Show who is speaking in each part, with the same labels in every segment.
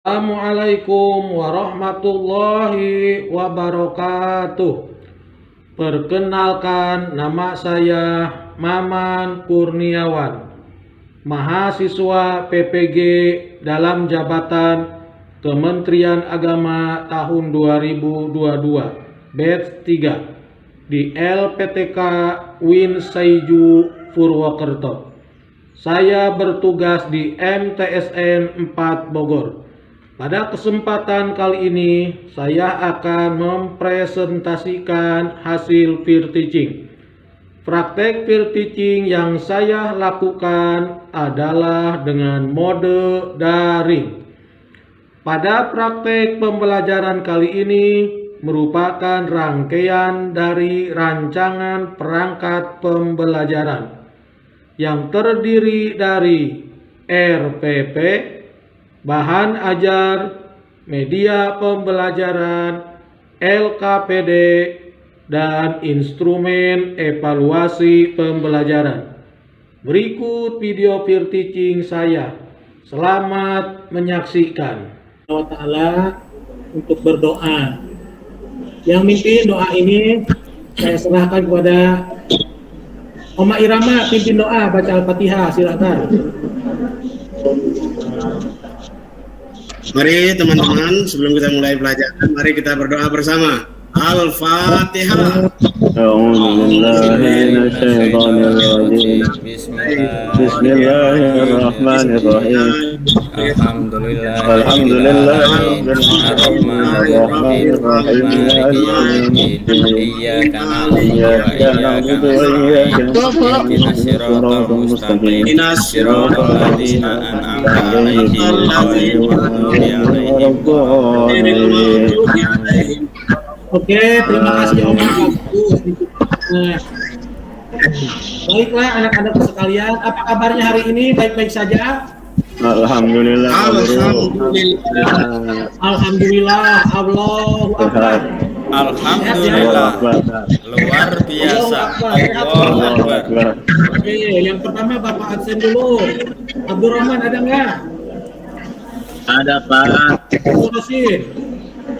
Speaker 1: Assalamualaikum warahmatullahi wabarakatuh. Perkenalkan, nama saya Maman Kurniawan, mahasiswa PPG dalam jabatan Kementerian Agama tahun 2022, batch 3 di LPTK Win Saiju Purwokerto. Saya bertugas di MTSN 4 Bogor. Pada kesempatan kali ini, saya akan mempresentasikan hasil peer teaching. Praktek peer teaching yang saya lakukan adalah dengan mode daring. Pada praktek pembelajaran kali ini merupakan rangkaian dari rancangan perangkat pembelajaran yang terdiri dari RPP, bahan ajar, media pembelajaran, LKPD, dan instrumen evaluasi pembelajaran. Berikut video peer teaching saya. Selamat menyaksikan. Allah Ta'ala untuk berdoa. Yang mimpin doa ini saya serahkan kepada Oma Irama, pimpin doa, baca Al-Fatihah, silakan.
Speaker 2: Mari teman-teman, sebelum kita mulai pelajaran, mari kita berdoa bersama. Al-Fatihah.
Speaker 3: Bismillahirrahmanirrahim. Alhamdulillahirrahmanirrahim. Iyyaka na'budu wa iyyaka nasta'in. Ihdinas siratal mustaqim. Siratal ladzina an'amta 'alaihim ghairil maghdubi 'alaihim.
Speaker 1: Oke, terima kasih Om. Baiklah anak-anak sekalian, apa kabarnya hari ini? Baik-baik saja?
Speaker 3: Alhamdulillah.
Speaker 1: Alhamdulillah. Allahu Akbar.
Speaker 4: Alhamdulillah. Luar biasa. Allahu Akbar.
Speaker 1: Oke, yang pertama Bapak absen dulu. Abdurrahman ada nggak?
Speaker 3: Ada Pak.
Speaker 1: Rasid.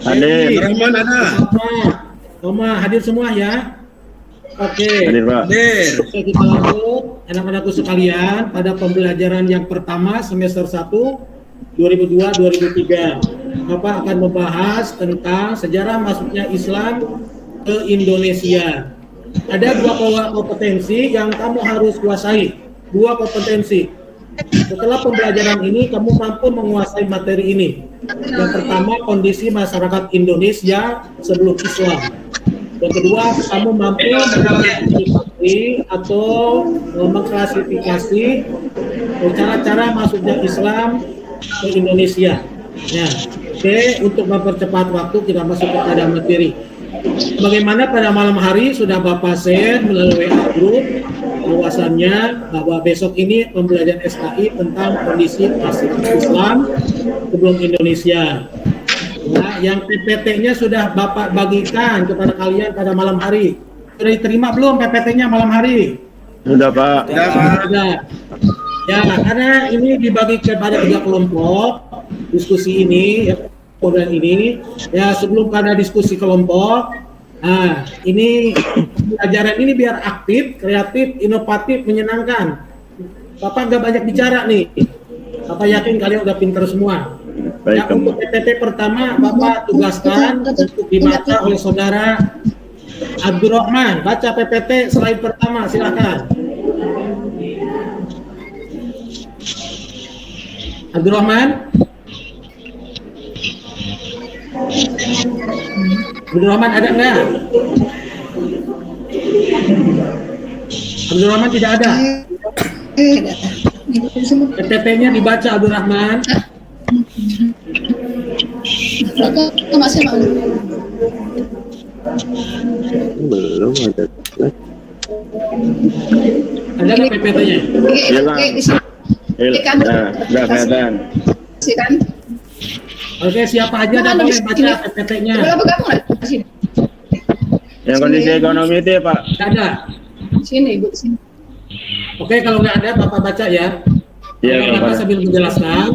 Speaker 3: Hadir.
Speaker 2: Rahman ada.
Speaker 1: Toma, hadir semua ya? Oke.
Speaker 3: Hadir Pak.
Speaker 1: Oke, kita lanjut anak-anakku sekalian pada pembelajaran yang pertama semester 1 2002-2003. Bapak akan membahas tentang sejarah masuknya Islam ke Indonesia. Ada dua kompetensi yang kamu harus kuasai. Dua kompetensi. Setelah pembelajaran ini kamu mampu menguasai materi ini. Yang pertama, kondisi masyarakat Indonesia sebelum Islam. Yang kedua, kamu mampu mengklasifikasi atau mengklasifikasi cara-cara masuknya Islam ke Indonesia. Ya, oke, untuk mempercepat waktu kita masuk kepada materi. Bagaimana pada malam hari sudah Bapak share melalui WA group bahwasannya bahwa besok ini pembelajaran SKI tentang kondisi masyarakat Islam sebelum Indonesia. Nah, yang PPT-nya sudah Bapak bagikan kepada kalian pada malam hari. Sudah diterima belum PPT-nya malam hari?
Speaker 3: Sudah Pak.
Speaker 1: Sudah. Ya, karena ini dibagi kepada 3 kelompok diskusi ini, ya, program ini. Ya, sebelum pada diskusi kelompok, nah, ini pembelajaran ini biar aktif, kreatif, inovatif, menyenangkan. Bapak nggak banyak bicara nih. Bapak yakin kalian udah pintar semua.
Speaker 3: Baik,
Speaker 1: Ya, untuk PPT pertama, Bapak tugaskan untuk dibaca oleh saudara Abdurrahman. Baca PPT slide pertama, silakan. Abdurrahman? Abdurrahman ada nggak? Abdurrahman tidak ada. PPT-nya dibaca Abdurrahman.
Speaker 3: belum ada.
Speaker 1: Ada nggak PPT-nya?
Speaker 3: Hilang. Nah, sudah kelihatan.
Speaker 1: Oke, siapa aja dan boleh baca PPT-nya.
Speaker 3: Yang kondisi ekonomi itu ya Pak.
Speaker 1: Nggak ada.
Speaker 5: Sini Ibu, sini.
Speaker 1: Oke, kalau nggak ada Bapak baca ya.
Speaker 3: Iya,
Speaker 1: Bapak
Speaker 3: Bapak.
Speaker 1: sambil menjelaskan.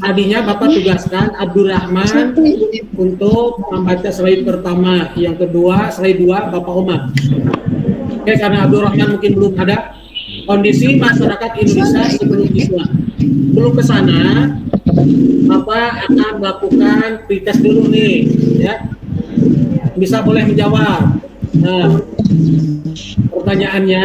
Speaker 1: Tadinya Bapak tugaskan Abdurrahman untuk membaca slide pertama, yang kedua slide 2 Bapak Omar. Oke, karena Abdurrahman mungkin belum ada. Kondisi masyarakat Indonesia sebelum Islam. Belum ke sana, Bapak akan melakukan pretest dulu nih, ya. Bisa boleh menjawab. Nah, pertanyaannya,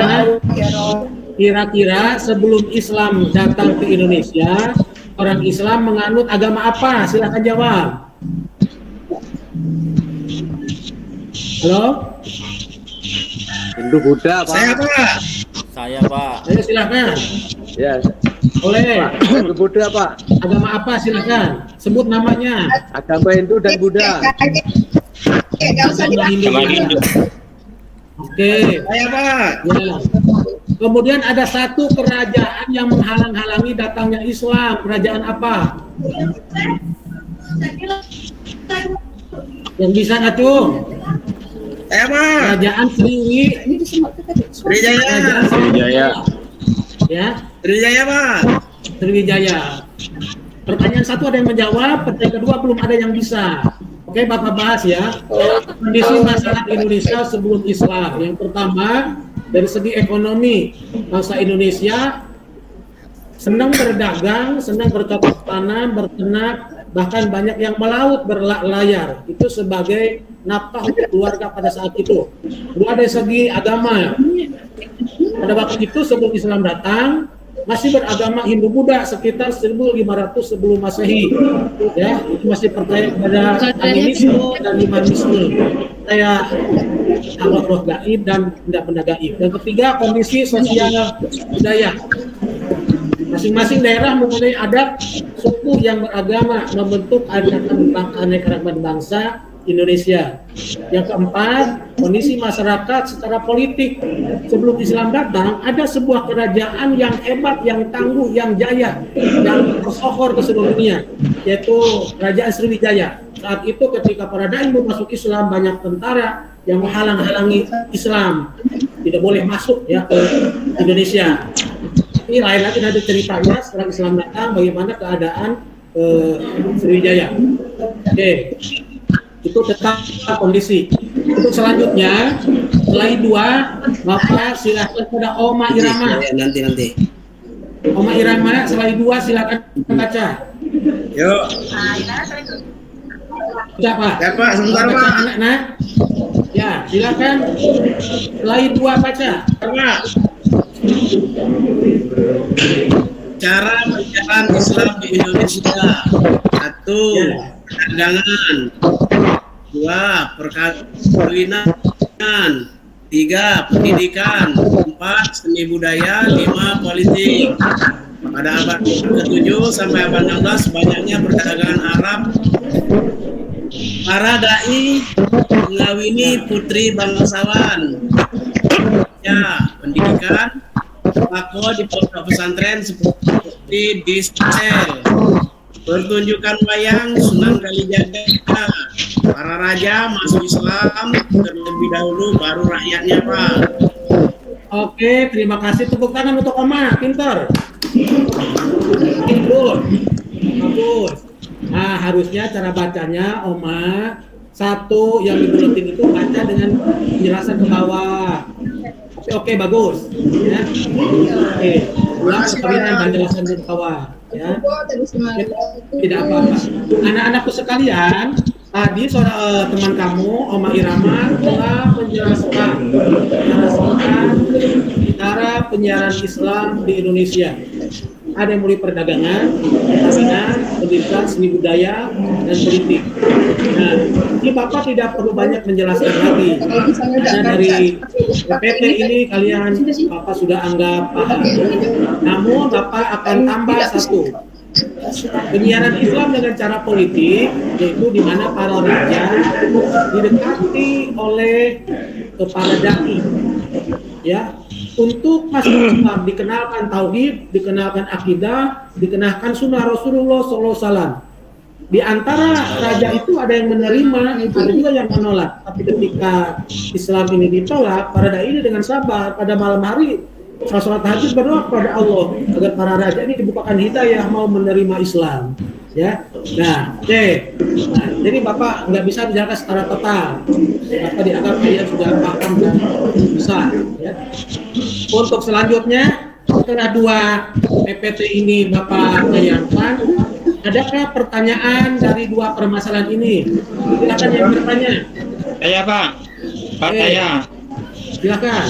Speaker 1: kira-kira sebelum Islam datang ke Indonesia, orang Islam menganut agama apa? Silakan jawab. Halo?
Speaker 6: Hindu Buddha, Pak.
Speaker 2: Saya Pak.
Speaker 4: Saya, Pak.
Speaker 1: Ayo silakan.
Speaker 6: Ya,
Speaker 1: Boleh.
Speaker 6: Hindu Buddha, Pak.
Speaker 1: Agama apa? Silakan. Sebut namanya.
Speaker 6: Agama Hindu dan Buddha.
Speaker 1: Agama Hindu. Oke.
Speaker 2: Saya Pak.
Speaker 1: Ya. Kemudian ada satu kerajaan yang menghalang-halangi datangnya Islam. Kerajaan apa? Yang bisa nggak tuh?
Speaker 2: Saya Pak.
Speaker 1: Kerajaan
Speaker 2: Sriwijaya.
Speaker 1: Kerajaan
Speaker 3: Sriwijaya.
Speaker 1: Ya,
Speaker 2: Sriwijaya Pak.
Speaker 1: Sriwijaya. Pertanyaan satu ada yang menjawab, pertanyaan kedua belum ada yang bisa. Oke, Bapak bahas ya. Kondisi masyarakat Indonesia sebelum Islam. Yang pertama, dari segi ekonomi, bangsa Indonesia senang berdagang, senang bercocok tanam, berternak, bahkan banyak yang melaut, berlayar. Itu sebagai nafkah untuk keluarga pada saat itu. Kedua, dari segi agama. Pada waktu itu sebelum Islam datang, masih beragama Hindu Buddha sekitar 1500 sebelum Masehi. Ya, itu masih percaya kepada animisme dan humanisme. Saya Allah roh gaib dan benda-benda gaib. Dan ketiga, kondisi sosial budaya. Masing-masing daerah mempunyai adat suku yang beragama membentuk keanekaragaman bangsa Indonesia. Yang keempat, kondisi masyarakat secara politik. Sebelum Islam datang, ada sebuah kerajaan yang hebat, yang tangguh, yang jaya, yang tersohor ke seluruh dunia, yaitu Kerajaan Sriwijaya. Saat itu ketika para dai masuk Islam, banyak tentara yang menghalang-halangi Islam, tidak boleh masuk ya ke Indonesia. Ini lain lagi ada ceritanya setelah Islam datang, bagaimana keadaan Sriwijaya. Oke. Itu tetap kondisi. Untuk selanjutnya, slide 2, Bapak silakan pada Oma Irama.
Speaker 2: Nanti.
Speaker 1: Oma Irama, slide 2 silakan baca.
Speaker 2: Yuk.
Speaker 1: Baca Pak.
Speaker 2: Ya Pak, sebentar
Speaker 1: Baca,
Speaker 2: Pak.
Speaker 1: anak-anak. Ya, silakan. Slide 2 baca.
Speaker 2: Pak. Cara berjalan Islam di Indonesia. 1. Perdagangan. 2. Perkawinan. 3. Pendidikan. 4. Seni budaya. 5. Politik. Pada abad ke-7 sampai abad 16 banyaknya perdagangan Arab. Para dai mengawini putri bangsawan. Ya, pendidikan. Sembako di pondok pesantren seperti di Sel. Pertunjukan wayang Sunan Kalijaga. Para raja masuk Islam terlebih dahulu, baru rakyatnya Pak.
Speaker 1: Oke, terima kasih. Tepuk tangan untuk Oma, pintar. Bagus. Nah, harusnya cara bacanya Oma, satu yang di buletin itu baca dengan penjelasan ke bawah. Oke, bagus. Ya. Oke, ulang sekali dengan penjelasan ke bawah. Ya. Tidak apa-apa. Anak-anakku sekalian, tadi teman kamu, Oma Irama, telah menjelaskan cara penyiaran Islam di Indonesia. Ada yang mulai perdagangan, perkawinan, pendidikan, seni budaya, dan politik. Nah, ini Bapak tidak perlu banyak menjelaskan lagi. Karena dari PPT ini kalian Bapak sudah anggap paham. Namun Bapak akan tambah satu. Penyiaran Islam dengan cara politik, yaitu di mana para raja didekati oleh para dai, ya, untuk masuk Islam, dikenalkan tauhid, dikenalkan akidah, dikenalkan sunnah Rasulullah SAW. Di antara raja itu ada yang menerima, ada juga yang menolak. Tapi ketika Islam ini ditolak, para dai ini dengan sabar pada malam hari sholat tahajud berdoa kepada Allah agar para raja ini dibukakan hidayah mau menerima Islam. Ya, nah, oke. Nah, jadi Bapak nggak bisa menjelaskan secara total. Bapak dianggap dia sudah paham dan bisa. Ya. Untuk selanjutnya, setelah 2 PPT ini Bapak bayangkan, adakah pertanyaan dari 2 permasalahan ini? Silakan yang bertanya.
Speaker 7: Saya Pak, Pak
Speaker 1: Oke.
Speaker 7: saya.
Speaker 1: Silakan.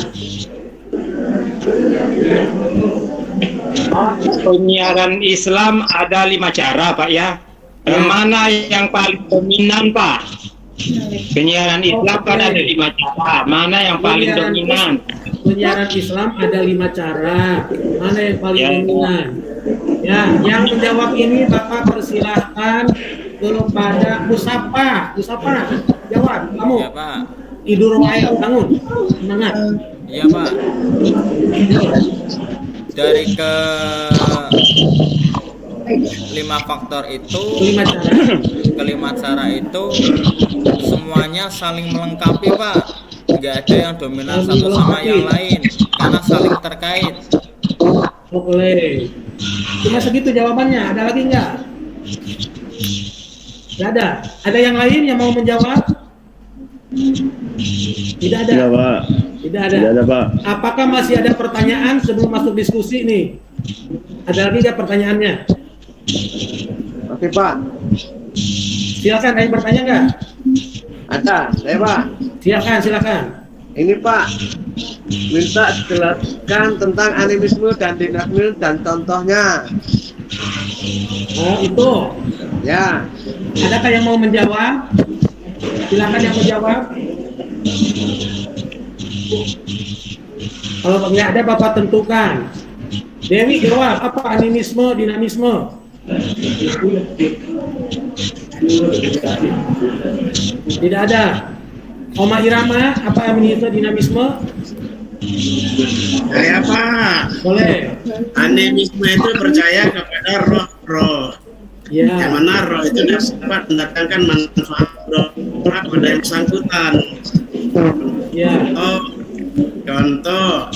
Speaker 7: Penyiaran Islam ada 5 cara Pak ya. Mana yang paling dominan Pak? Penyiaran Islam kan ada 5 cara. Mana yang paling dominan?
Speaker 1: Penyiaran Islam ada 5 cara. Mana yang paling
Speaker 7: Ya.
Speaker 1: dominan? Ya, yang menjawab ini Bapak persilahkan kepada Musafa. Musafa, jawab kamu.
Speaker 4: Ya Pak.
Speaker 1: Tidur wae, bangun. Semangat.
Speaker 4: Iya Pak. Dari ke 5 faktor itu,
Speaker 1: 5 cara.
Speaker 4: kelima cara itu semuanya saling melengkapi Pak. Nggak ada yang dominan satu sama yang lain karena saling terkait.
Speaker 1: Oke. Cuma segitu jawabannya. Ada lagi nggak? Nggak ada. Ada yang lain yang mau menjawab? Tidak ada.
Speaker 3: Tidak, Pak.
Speaker 1: Tidak ada.
Speaker 3: Tidak ada, Pak.
Speaker 1: Apakah masih ada pertanyaan sebelum masuk diskusi nih? Ada lagi nggak pertanyaannya?
Speaker 6: Oke Pak,
Speaker 1: Silakan, ada yang bertanya nggak?
Speaker 6: ada. Saya Pak.
Speaker 1: Silakan.
Speaker 6: Ini Pak, minta jelaskan tentang animisme dan dinamisme dan contohnya.
Speaker 1: Oh, itu.
Speaker 6: Ya,
Speaker 1: Adakah yang mau menjawab? Silakan yang menjawab. Kalau nggak ada, Bapak tentukan. Dewi jawab, apa animisme, dinamisme? Tidak ada. Oma Irama, apa animisme, dinamisme?
Speaker 2: Saya Pak,
Speaker 1: Boleh.
Speaker 2: animisme itu percaya kepada roh-roh. Yang
Speaker 1: Ya.
Speaker 2: mana roh itu dapat mendatangkan manfaat roh pada yang bersangkutan.
Speaker 1: Ya.
Speaker 2: Contoh,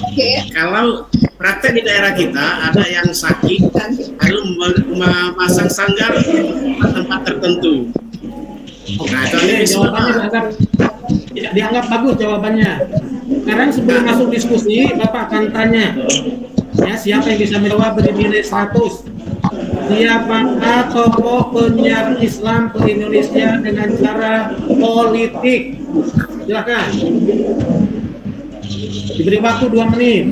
Speaker 2: kalau praktek di daerah kita ada yang sakit lalu memasang sanggar di tempat tertentu. Nah, itu
Speaker 1: Oke,
Speaker 2: animisme,
Speaker 1: jawabannya
Speaker 2: Pak.
Speaker 1: dianggap bagus jawabannya. Sekarang sebelum masuk diskusi, Bapak akan tanya. Ya, siapa yang bisa menjawab beri nilai 100? Siapakah tokoh penyiar Islam ke Indonesia dengan cara politik? Silakan. Diberi waktu 2 menit.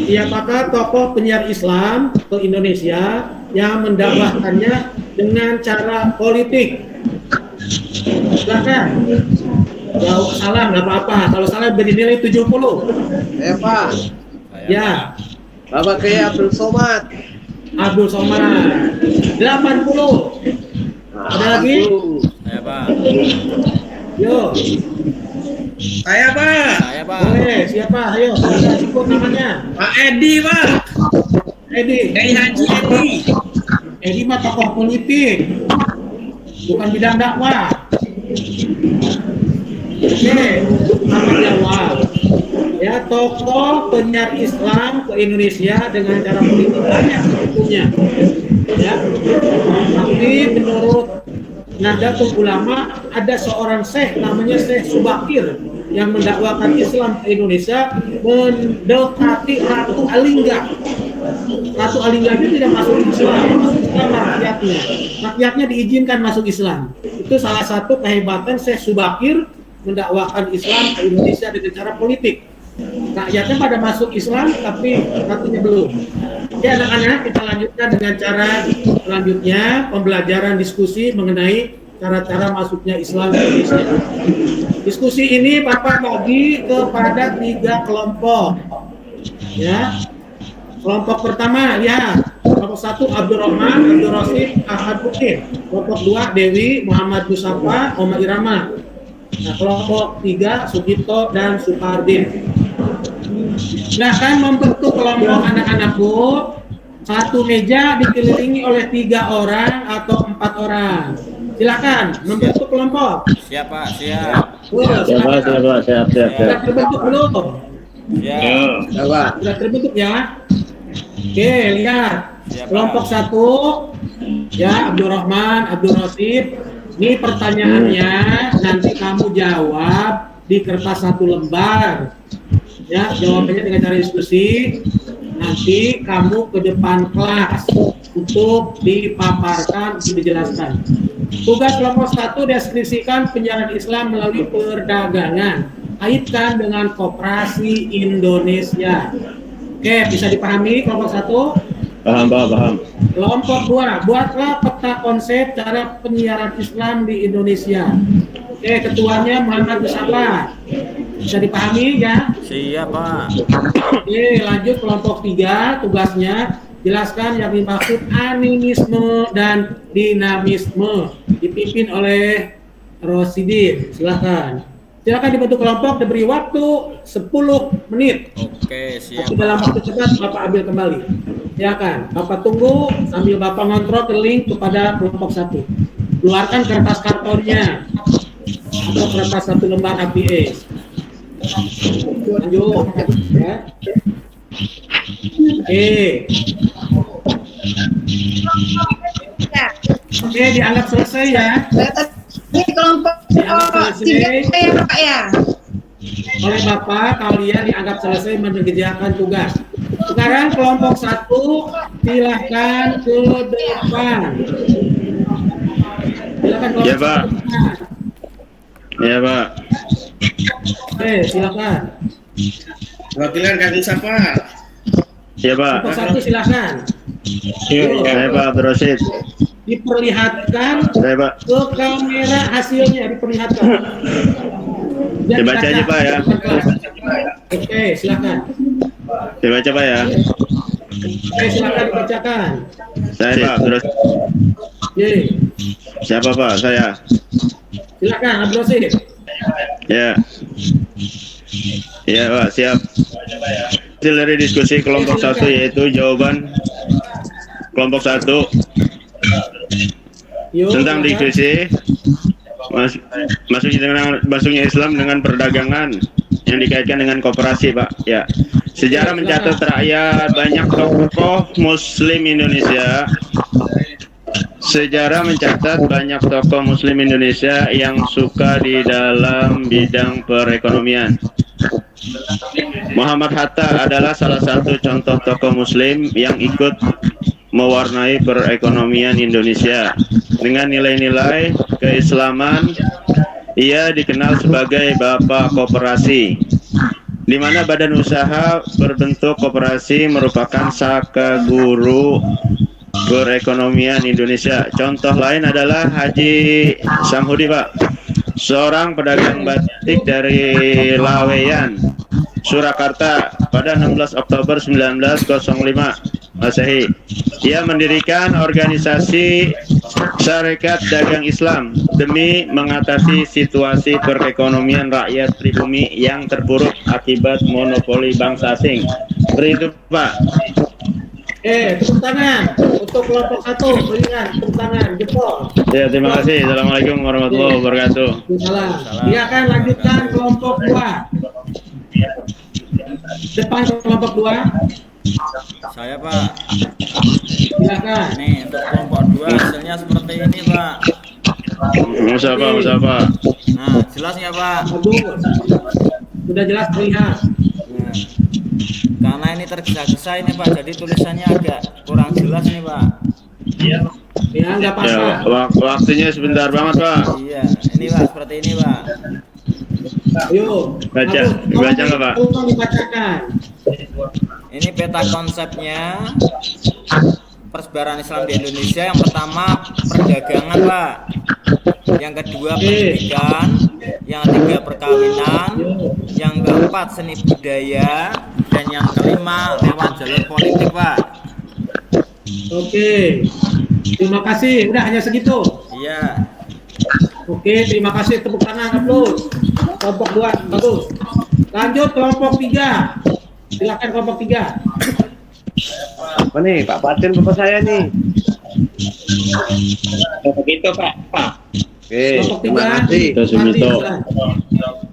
Speaker 1: Siapakah tokoh penyiar Islam ke Indonesia yang mendakwahkannya dengan cara politik? Silakan. Kalau salah nggak apa-apa. Kalau salah beri nilai 70.
Speaker 6: saya Pak.
Speaker 1: Ya.
Speaker 6: Bapak Kiai Abdul Somad.
Speaker 1: Abdul Somad 80. Ada lagi?
Speaker 4: Saya Pak.
Speaker 1: Yo,
Speaker 2: Saya Pak,
Speaker 4: Saya Pak.
Speaker 1: boleh. Siapa? Ayo, sebut namanya.
Speaker 2: Pak Edi Pak,
Speaker 1: Edi.
Speaker 2: Kiai Haji Edi.
Speaker 1: Edi mah tokoh politik, bukan bidang dakwah. Oke, apa jawab? Ya, tokoh penyiar Islam ke Indonesia dengan cara politik banyak sebetulnya. Ya, tapi menurut Nahdlatul Ulama ada seorang syekh namanya Syekh Subakir yang mendakwakan Islam ke Indonesia mendekati Ratu Alingga. Ratu Alingga itu tidak masuk Islam, masuk Islam rakyatnya. Rakyatnya diizinkan masuk Islam. Itu salah satu kehebatan Syekh Subakir mendakwakan Islam ke Indonesia dengan cara politik. Rakyatnya pada masuk Islam, tapi ratunya belum. Ya anak-anak, kita lanjutkan dengan cara selanjutnya pembelajaran diskusi mengenai cara-cara masuknya Islam ke Indonesia. Diskusi ini Bapak bagi kepada 3 kelompok. Ya. Kelompok pertama, ya. Kelompok 1 Abdurrahman, Abdul Rasid, Ahad Putih. Kelompok 2 Dewi, Muhammad Musafa, Oma Irama. Nah, kelompok 3 Sugito dan Supardin. Nah, kan membentuk kelompok anak-anakku, satu meja dikelilingi oleh 3 orang atau 4 orang. Silakan membentuk kelompok.
Speaker 4: Siap Pak. Siap.
Speaker 3: Siap.
Speaker 1: Sudah terbentuk belum?
Speaker 4: Siap.
Speaker 6: Ya Pak.
Speaker 1: Sudah terbentuk ya? Oke, lihat.
Speaker 4: Siap,
Speaker 1: Kelompok
Speaker 4: Pak.
Speaker 1: 1 Ya, Abdurrahman, Abdul Rosid. Ini pertanyaannya nanti kamu jawab di kertas 1 lembar. Ya, jawabannya dengan cara diskusi. Nanti kamu ke depan kelas untuk dipaparkan, untuk dijelaskan. Tugas kelompok 1, deskripsikan penjarahan Islam melalui perdagangan. Kaitkan dengan koperasi Indonesia. Oke, bisa dipahami kelompok 1?
Speaker 3: Paham, Pak, paham.
Speaker 1: Kelompok 2, buatlah peta konsep cara penyiaran Islam di Indonesia. Oke, ketuanya Muhammad siapa? Bisa dipahami ya?
Speaker 4: Siap, Pak.
Speaker 1: Oke, lanjut kelompok 3, tugasnya jelaskan yang dimaksud animisme dan dinamisme, dipimpin oleh Rosidin. Silakan dibentuk kelompok, diberi waktu 10 menit.
Speaker 4: Oke, siap.
Speaker 1: Tapi dalam waktu cepat Bapak ambil kembali. Silakan, Bapak tunggu sambil Bapak ngontrol ke link kepada kelompok 1. Keluarkan kertas kartonnya atau kertas 1 lembar APS. Lanjut ya. Oke, dianggap selesai ya.
Speaker 5: Ini kelompok 3 ya Pak ya.
Speaker 1: Oleh Bapak, kalian dianggap selesai mengerjakan tugas. Sekarang kelompok 1 silahkan ke depan. Silakan kelompok
Speaker 3: Ya, Pak.
Speaker 1: 1.
Speaker 3: Ya, Pak.
Speaker 1: Oke, silakan.
Speaker 2: Wakilan Kang siapa?
Speaker 3: Ya, Pak.
Speaker 1: Kelompok 1 silakan.
Speaker 3: Saya Pak Abdul Rosid.
Speaker 1: Diperlihatkan
Speaker 3: Saya, Pak.
Speaker 1: ke kamera hasilnya, diperlihatkan.
Speaker 3: Dibaca aja, Pak, ya.
Speaker 1: Oke, silakan.
Speaker 3: Dibaca, Pak, ya.
Speaker 1: Oke, silakan dibacakan.
Speaker 3: Saya Pak Abdul Rosid.
Speaker 1: Ye,
Speaker 3: Siapa, Pak? Saya.
Speaker 1: silakan Abdul Rosid.
Speaker 3: Ya. Ya, Pak, siap. Hasil dari diskusi kelompok 1 yaitu jawaban kelompok 1
Speaker 1: Yuk,
Speaker 3: tentang
Speaker 1: silakan.
Speaker 3: diskusi masuknya Islam dengan perdagangan yang dikaitkan dengan koperasi, Pak. Ya. Sejarah mencatat rakyat banyak tokoh Muslim Indonesia. Sejarah mencatat banyak tokoh Muslim Indonesia yang suka di dalam bidang perekonomian. Muhammad Hatta adalah salah satu contoh tokoh Muslim yang ikut mewarnai perekonomian Indonesia. Dengan nilai-nilai keislaman, ia dikenal sebagai Bapak Koperasi, di mana badan usaha berbentuk koperasi merupakan saka guru perekonomian Indonesia. Contoh lain adalah Haji Samhudi, Pak, seorang pedagang batik dari Laweyan, Surakarta pada 16 Oktober 1905 Masehi. Ia mendirikan organisasi Sarekat Dagang Islam demi mengatasi situasi perekonomian rakyat pribumi yang terpuruk akibat monopoli bangsa asing. Seperti itu, Pak.
Speaker 1: Tepuk tangan untuk kelompok 1, berikan tepuk tangan, jempol.
Speaker 3: Ya, terima kasih. Assalamualaikum warahmatullahi wabarakatuh.
Speaker 1: Salam. Silakan lanjutkan kelompok 2. Depan kelompok 2.
Speaker 4: Saya, Pak.
Speaker 1: Silakan.
Speaker 4: Nih, untuk kelompok 2 hasilnya seperti ini, Pak.
Speaker 3: Musafa.
Speaker 4: Nah, jelas ya, Pak?
Speaker 1: Bagus. Sudah jelas terlihat.
Speaker 4: Nah, karena ini tergesa-gesa ini, Pak, jadi tulisannya agak kurang jelas nih, Pak.
Speaker 1: Ya, nggak
Speaker 3: Ya,
Speaker 1: apa-apa.
Speaker 3: waktunya sebentar banget, Pak.
Speaker 4: Iya, ini, Pak, seperti ini, Pak.
Speaker 1: Ayo.
Speaker 3: Baca nggak, Pak?
Speaker 1: Tolong dibacakan.
Speaker 4: Ini peta konsepnya persebaran Islam di Indonesia. Yang pertama perdagangan, Pak. Yang kedua pendidikan. Yang ketiga perkawinan. Yang keempat seni budaya. Dan yang kelima lewat jalur politik, Pak.
Speaker 1: Oke. Terima kasih. Udah hanya segitu.
Speaker 4: Iya.
Speaker 1: Oke, terima kasih, tepuk tangan, aplaus. Kelompok 2, bagus. Lanjut kelompok 3. Silakan kelompok 3.
Speaker 6: Apa nih Pak Fatin bapak saya nih?
Speaker 7: Begitu, Pak.
Speaker 6: Oke,
Speaker 1: Kelompok
Speaker 6: terima
Speaker 1: 3.
Speaker 6: kasih.
Speaker 3: Suminto.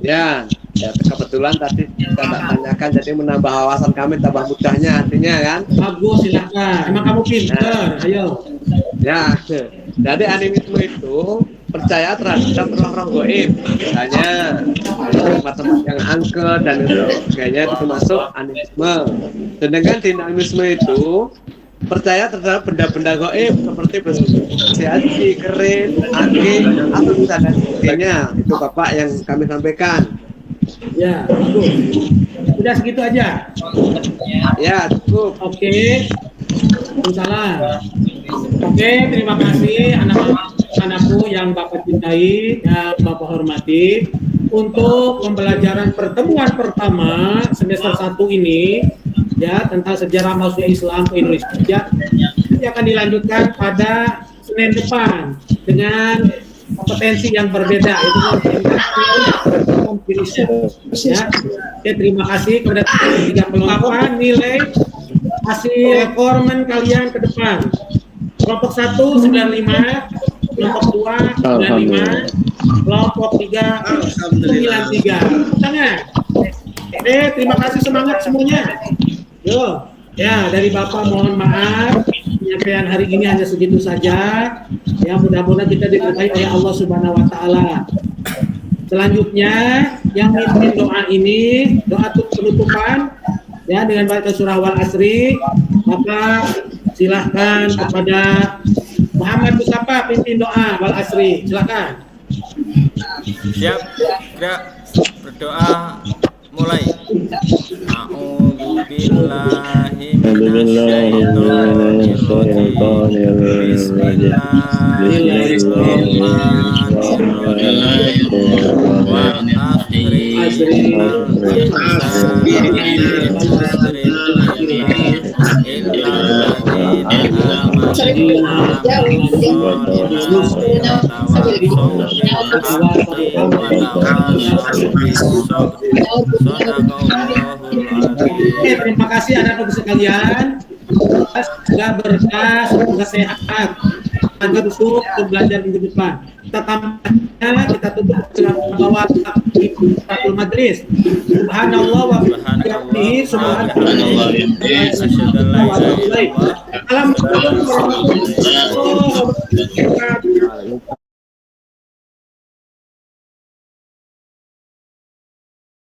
Speaker 6: Ya, kebetulan tadi kita tak tanyakan jadi menambah wawasan kami, tambah mudahnya artinya kan.
Speaker 1: Bagus, silakan. Emang kamu pinter, ayo.
Speaker 6: Ya, jadi animisme itu percaya terhadap roh-roh gaib, misalnya tempat-tempat yang angker dan sebagainya itu termasuk animisme. Sedangkan dinamisme itu percaya terhadap benda-benda gaib seperti besi aci, keris, angin, atau dan sebagainya. Itu Bapak yang kami sampaikan.
Speaker 1: Ya, bagus. Udah segitu aja.
Speaker 6: Ya, cukup.
Speaker 1: Oke. Salam. Oke, terima kasih anak-anakku yang Bapak cintai, yang Bapak hormati. Untuk pembelajaran pertemuan pertama semester 1 ini, ya, tentang sejarah masuk Islam ke Indonesia, nanti akan dilanjutkan pada Senin depan dengan kompetensi yang berbeda, itu ya. Oke, terima kasih kepada 38 nilai hasil rekomen kalian ke depan. Kelompok 1 95, kelompok 2 95, kelompok 3 93. Tangan. Oke, terima kasih, semangat semuanya. Yo, ya, dari Bapak mohon maaf penyampaian hari ini hanya segitu saja. Ya, mudah-mudahan kita diberkahi oleh Allah Subhanahu wa taala. Selanjutnya yang mimpin doa ini, doa penutupan ya dengan baca surah Wal Asri. Bapak silahkan kepada Muhammad Mustafa pimpin doa Wal Asri, silahkan.
Speaker 4: Siap, gerak, berdoa, mulai. A'udzubillahi minasyaitonir rajim.
Speaker 1: Oke, terima kasih anak-anak sekalian. Semoga berkah, semoga sehat. Agar untuk belajar minggu depan. Kita tambahnya, kita tutup dengan membawa Fatul Majlis. Subhanallah wa bihamdihi, subhanallah wa bihamdihi, Assalamualaikum warahmatullahi wabarakatuh.